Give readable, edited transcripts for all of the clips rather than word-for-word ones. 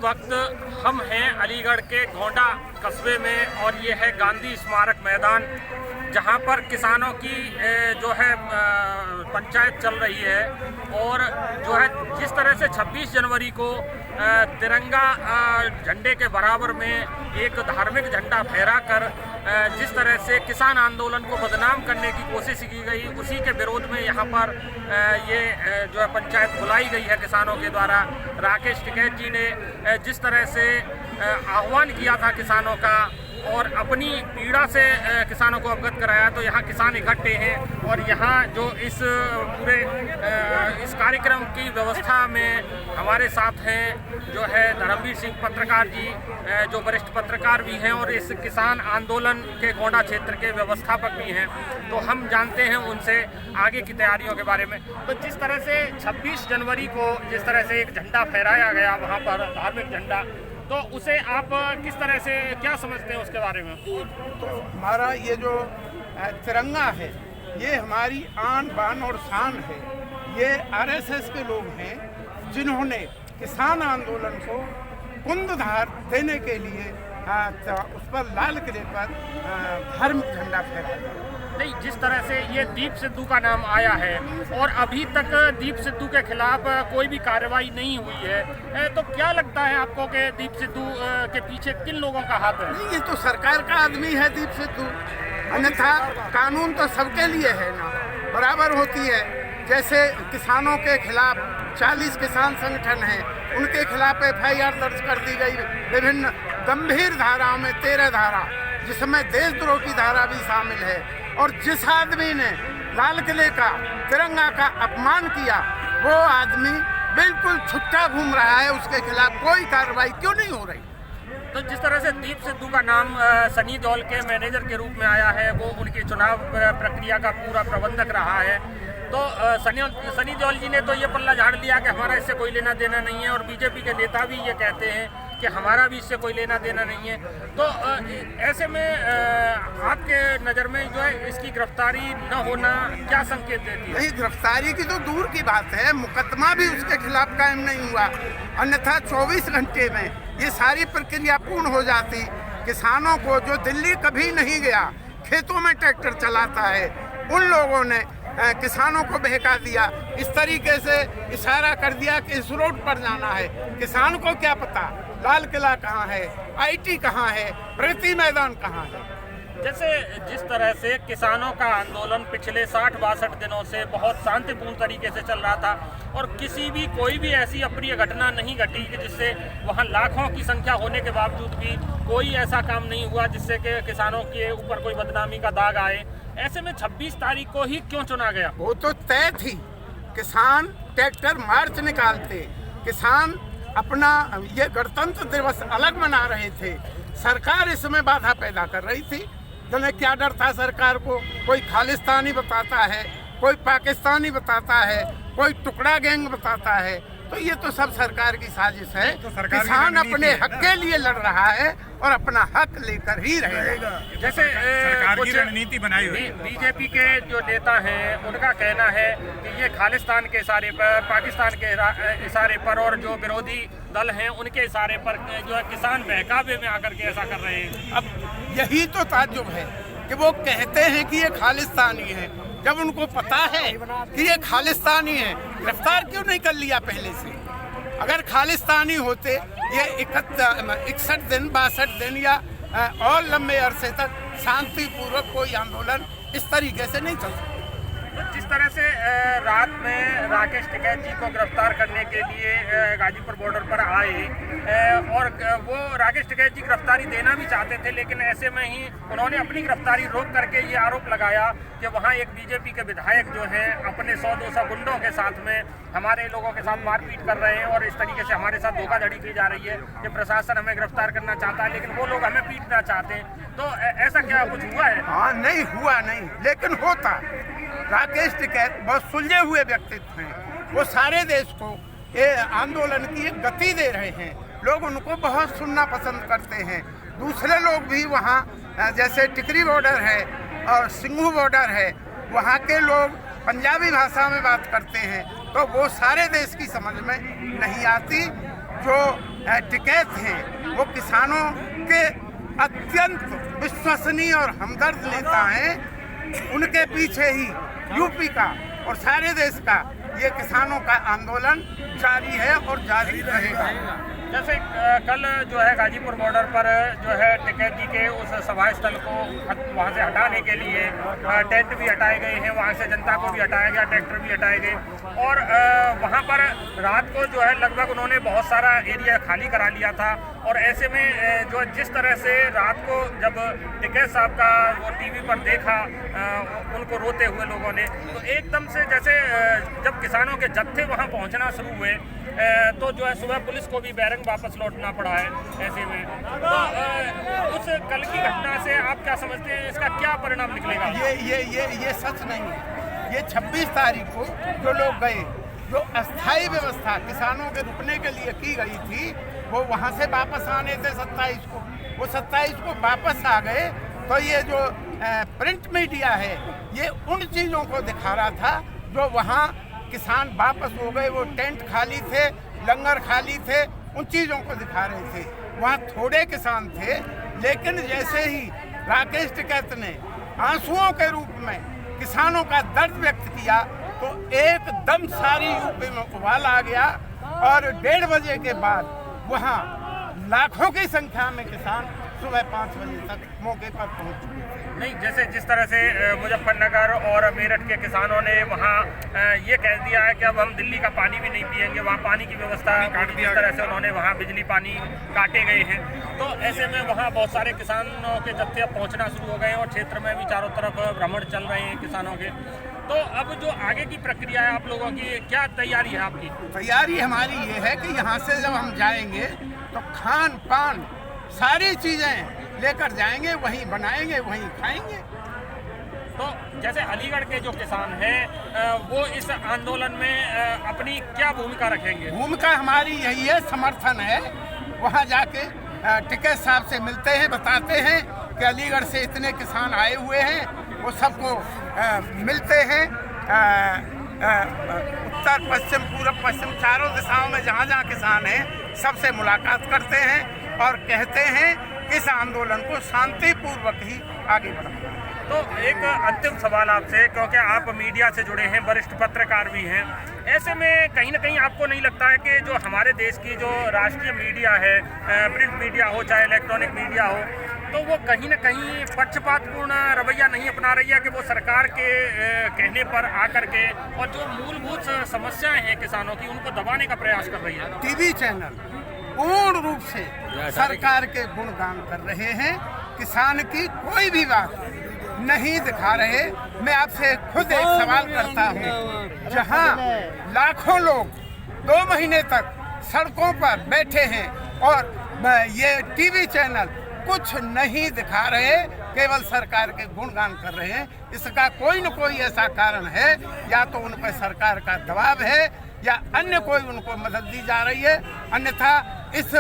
वक्त हम हैं अलीगढ़ के गोंडा कस्बे में और ये है गांधी स्मारक मैदान, जहां पर किसानों की जो है पंचायत चल रही है। और जो है जिस तरह से 26 जनवरी को तिरंगा झंडे के बराबर में एक धार्मिक झंडा फहराकर जिस तरह से किसान आंदोलन को बदनाम करने की कोशिश की गई, उसी के विरोध में यहाँ पर ये जो है पंचायत बुलाई गई है किसानों के द्वारा। राकेश टिकैत जी ने जिस तरह से आह्वान किया था किसानों का और अपनी पीड़ा से किसानों को अवगत कराया, तो यहाँ किसान इकट्ठे हैं। और यहाँ जो इस पूरे इस कार्यक्रम की व्यवस्था में हमारे साथ हैं जो है धर्मवीर सिंह पत्रकार जी, जो वरिष्ठ पत्रकार भी हैं और इस किसान आंदोलन के गोंडा क्षेत्र के व्यवस्थापक भी हैं। तो हम जानते हैं उनसे आगे की तैयारियों के बारे में। तो जिस तरह से 26 जनवरी को जिस तरह से एक झंडा फहराया गया वहाँ पर, धार्मिक झंडा, तो उसे आप किस तरह से क्या समझते हैं उसके बारे में? तो हमारा ये जो तिरंगा है ये हमारी आन बान और शान है। ये आरएसएस के लोग हैं जिन्होंने किसान आंदोलन को कुंदधार देने के लिए उस पर लाल किले पर धार्मिक झंडा फहराया। नहीं, जिस तरह से ये दीप सिद्धू का नाम आया है और अभी तक दीप सिद्धू के खिलाफ कोई भी कार्रवाई नहीं हुई है, तो क्या लगता है आपको कि दीप सिद्धू के पीछे किन लोगों का हाथ है? ये तो सरकार का आदमी है दीप सिद्धू, अन्यथा कानून तो सबके लिए है ना, बराबर होती है। जैसे किसानों के खिलाफ 40 किसान संगठन हैं, उनके खिलाफ FIR दर्ज कर दी गई विभिन्न गंभीर धाराओं में 13 धारा, जिसमें देशद्रोह की धारा भी शामिल है। और जिस आदमी ने लाल किले का तिरंगा का अपमान किया वो आदमी बिल्कुल छुट्टा घूम रहा है, उसके खिलाफ कोई कार्रवाई क्यों नहीं हो रही? तो जिस तरह से दीप सिद्धू का नाम सनी देओल के मैनेजर के रूप में आया है, वो उनकी चुनाव प्रक्रिया का पूरा प्रबंधक रहा है, तो सनी देओल जी ने तो ये पल्ला झाड़ लिया कि हमारा इससे कोई लेना देना नहीं है। और बीजेपी के नेता भी ये कहते हैं कि हमारा भी इससे कोई लेना देना नहीं है। तो ऐसे में आपके नज़र में जो है इसकी गिरफ्तारी न होना क्या संकेत देती है? नहीं, गिरफ्तारी की तो दूर की बात है, मुकदमा भी उसके खिलाफ कायम नहीं हुआ, अन्यथा 24 घंटे में ये सारी प्रक्रिया पूर्ण हो जाती। किसानों को जो दिल्ली कभी नहीं गया, खेतों में ट्रैक्टर चलाता है, उन लोगों ने किसानों को बहका दिया, इस तरीके से इशारा कर दिया कि इस रोड पर जाना है। किसान को क्या पता लाल किला कहाँ है, IT कहाँ है, प्रगति मैदान कहाँ है? जैसे जिस तरह से किसानों का आंदोलन पिछले 60-62 दिनों से बहुत शांतिपूर्ण तरीके से चल रहा था और कोई भी ऐसी अप्रिय घटना नहीं घटी कि जिससे वहां लाखों की संख्या होने के बावजूद भी कोई ऐसा काम नहीं हुआ जिससे कि किसानों के ऊपर कोई बदनामी का दाग आए। ऐसे में 26 तारीख को ही क्यों चुना गया? वो तो तय थी, किसान ट्रैक्टर मार्च निकालते, किसान अपना ये गणतंत्र दिवस अलग मना रहे थे, सरकार इसमें बाधा पैदा कर रही थी। तो क्या डर था सरकार को? कोई खालिस्तानी बताता है, कोई पाकिस्तानी बताता है, कोई टुकड़ा गैंग बताता है, तो ये तो सब सरकार की साजिश है। तो किसान अपने हक के लिए लड़ रहा है और अपना हक लेकर ही रहेगा। जैसे सरकार की रणनीति बनाई हुई है। बीजेपी के जो नेता हैं उनका कहना है कि ये खालिस्तान के इशारे पर, पाकिस्तान के इशारे पर और जो विरोधी दल हैं उनके इशारे पर जो है किसान बहकावे में आकर के ऐसा कर रहे हैं। अब यही तो ताज्जुब है कि वो कहते हैं कि ये खालिस्तानी है, जब उनको पता है कि ये खालिस्तानी है, गिरफ्तार क्यों नहीं कर लिया पहले से? अगर खालिस्तानी होते ये 61 दिन 62 दिन या और लंबे अरसे तक शांतिपूर्वक कोई आंदोलन इस तरीके से नहीं चल सकता। जिस तरह से रात में राकेश टिकैत जी को गिरफ्तार करने के लिए गाजीपुर बॉर्डर पर आए और वो राकेश टिकैत जी गिरफ्तारी देना भी चाहते थे, लेकिन ऐसे में ही उन्होंने अपनी गिरफ्तारी रोक करके ये आरोप लगाया कि वहाँ एक बीजेपी के विधायक जो हैं अपने 100-200 गुंडों के साथ में हमारे लोगों के साथ मारपीट कर रहे हैं और इस तरीके से हमारे साथ धोखाधड़ी की जा रही है कि प्रशासन हमें गिरफ्तार करना चाहता है लेकिन वो लोग हमें पीटना चाहते हैं। तो ऐसा क्या कुछ हुआ है? हाँ, नहीं हुआ नहीं, लेकिन होता। राकेश टिकैत बहुत सुलझे हुए व्यक्तित्व हैं, वो सारे देश को ये आंदोलन की एक गति दे रहे हैं, लोग उनको बहुत सुनना पसंद करते हैं। दूसरे लोग भी वहाँ जैसे टिकरी बॉर्डर है और सिंघू बॉर्डर है, वहाँ के लोग पंजाबी भाषा में बात करते हैं, तो वो सारे देश की समझ में नहीं आती जो टिकैत हैं वो किसानों के अत्यंत विश्वसनीय और हमदर्द नेता हैं। उनके पीछे ही यूपी का और सारे देश का ये किसानों का आंदोलन जारी है और जारी रहेगा। जैसे कल जो है गाजीपुर बॉर्डर पर जो है टिकैत जी के उस सभा स्थल को वहाँ से हटाने के लिए टेंट भी हटाए गए हैं, वहाँ से जनता को भी हटाया गया, ट्रैक्टर भी हटाए गए और वहाँ पर रात को जो है लगभग उन्होंने बहुत सारा एरिया खाली करा लिया था। और ऐसे में जो जिस तरह से रात को जब टिकैत साहब का वो टीवी पर देखा उनको रोते हुए लोगों ने, तो एकदम से जैसे जब किसानों के जत्थे वहाँ पहुँचना शुरू हुए तो जो है सुबह पुलिस को भी बैरंग वापस लौटना पड़ा है। ऐसे में तो उस कल की घटना से आप क्या समझते हैं, इसका क्या परिणाम निकलेगा? ये सच नहीं है। ये 26 तारीख को जो लोग गए, जो अस्थायी व्यवस्था किसानों के रुकने के लिए की गई थी, वो वहाँ से वापस आने थे 27 को, वो 27 को वापस आ गए। तो ये जो प्रिंट मीडिया है ये उन चीज़ों को दिखा रहा था जो वहाँ किसान वापस हो गए, वो टेंट खाली थे, लंगर खाली थे, उन चीज़ों को दिखा रहे थे। वहाँ थोड़े किसान थे, लेकिन जैसे ही राकेश टिकैत ने आंसुओं के रूप में किसानों का दर्द व्यक्त किया तो एकदम सारी यूपी में उबाल आ गया और 1:30 बजे के बाद वहाँ लाखों की संख्या में किसान सुबह 5 बजे तक मौके पर पहुँच चुके थे। नहीं, जैसे जिस तरह से मुजफ्फरनगर और मेरठ के किसानों ने वहाँ ये कह दिया है कि अब हम दिल्ली का पानी भी नहीं पिएंगे, वहाँ पानी की व्यवस्था जिस तरह से उन्होंने वहाँ बिजली पानी काटे गए हैं, तो ऐसे में वहाँ बहुत सारे किसानों के जत्थे अब पहुँचना शुरू हो गए हैं और क्षेत्र में भी चारों तरफ भ्रमण चल रहे हैं किसानों के। तो अब जो आगे की प्रक्रिया है आप लोगों की, क्या तैयारी है आपकी? तैयारी हमारी ये है कि यहाँ से जब हम जाएंगे तो खान पान सारी चीज़ें लेकर जाएंगे, वहीं बनाएंगे, वहीं खाएंगे। तो जैसे अलीगढ़ के जो किसान हैं वो इस आंदोलन में अपनी क्या भूमिका रखेंगे? भूमिका हमारी यही है, समर्थन है। वहाँ जाके टिकैत साहब से मिलते हैं, बताते हैं कि अलीगढ़ से इतने किसान आए हुए हैं, वो सबको मिलते हैं। उत्तर पश्चिम पूर्व पश्चिम चारों दिशाओं में जहाँ जहाँ किसान हैं सबसे मुलाकात करते हैं और कहते हैं कि इस आंदोलन को शांतिपूर्वक ही आगे बढ़ाना। तो एक अंतिम सवाल आपसे, क्योंकि आप मीडिया से जुड़े हैं, वरिष्ठ पत्रकार भी हैं, ऐसे में कहीं ना कहीं आपको नहीं लगता है कि जो हमारे देश की जो राष्ट्रीय मीडिया है, प्रिंट मीडिया हो चाहे इलेक्ट्रॉनिक मीडिया हो, तो वो कहीं ना कहीं पक्षपातपूर्ण रवैया नहीं अपना रही है कि वो सरकार के कहने पर आकर के और जो मूलभूत समस्याएं हैं किसानों की उनको दबाने का प्रयास कर रही है? टीवी चैनल पूर्ण रूप से सरकार के गुणगान कर रहे हैं, किसान की कोई भी बात नहीं दिखा रहे। मैं आपसे खुद एक सवाल करता हूँ, जहाँ लाखों लोग 2 महीने तक सड़कों पर बैठे हैं और ये टीवी चैनल कुछ नहीं दिखा रहे, केवल सरकार के गुणगान कर रहे हैं, इसका कोई न कोई ऐसा कारण है, या तो उन पर सरकार का दबाव है या अन्य कोई उनको मदद दी जा रही है। अन्यथा इस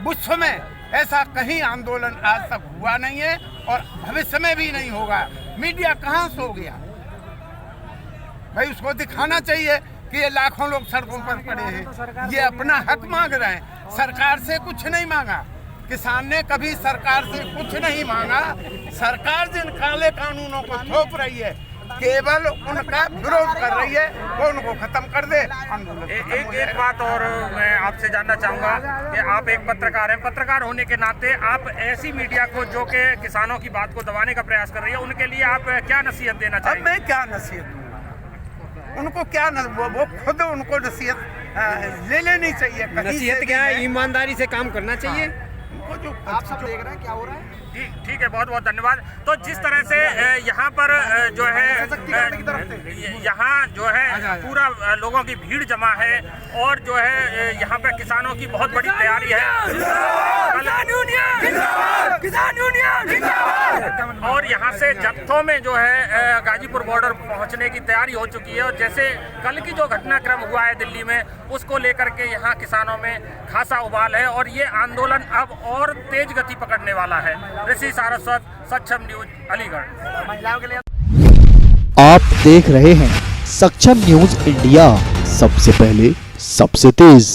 विश्व में ऐसा कहीं आंदोलन आज तक हुआ नहीं है और भविष्य में भी नहीं होगा। मीडिया कहाँ सो गया भाई? उसको दिखाना चाहिए कि ये लाखों लोग सड़कों पर पड़े हैं, ये अपना हक मांग रहे हैं, सरकार से कुछ नहीं मांगा। किसान ने कभी सरकार से कुछ नहीं मांगा। सरकार जिन काले कानूनों को थोप रही है, केवल उनका विरोध कर रही है, वो उनको खत्म कर दे। एक बात और मैं आपसे जानना चाहूँगा कि आप एक पत्रकार हैं, पत्रकार होने के नाते आप ऐसी मीडिया को जो कि किसानों की बात को दबाने का प्रयास कर रही है, उनके लिए आप क्या नसीहत देना चाहेंगे? अब मैं क्या नसीहत दूंगा उनको? क्या वो खुद उनको नसीहत ले लेनी चाहिए। नसीहत क्या है? ईमानदारी से काम करना चाहिए। उनको जो आप सब देख रहे हैं क्या हो रहा है। ठीक है, बहुत बहुत धन्यवाद। तो जिस तरह से यहाँ पर जो है यहाँ जो है पूरा लोगों की भीड़ जमा है और जो है यहाँ पे किसानों की बहुत बड़ी तैयारी है। और यहाँ से जत्थों में जो है गाजीपुर बॉर्डर पहुँचने की तैयारी हो चुकी है और जैसे कल की जो घटनाक्रम हुआ है दिल्ली में, उसको लेकर के यहाँ किसानों में खासा उबाल है और ये आंदोलन अब और तेज गति पकड़ने वाला है। ऋषि सारस्वत, सक्षम न्यूज, अलीगढ़। आप देख रहे हैं सक्षम न्यूज इंडिया, सबसे पहले सबसे तेज।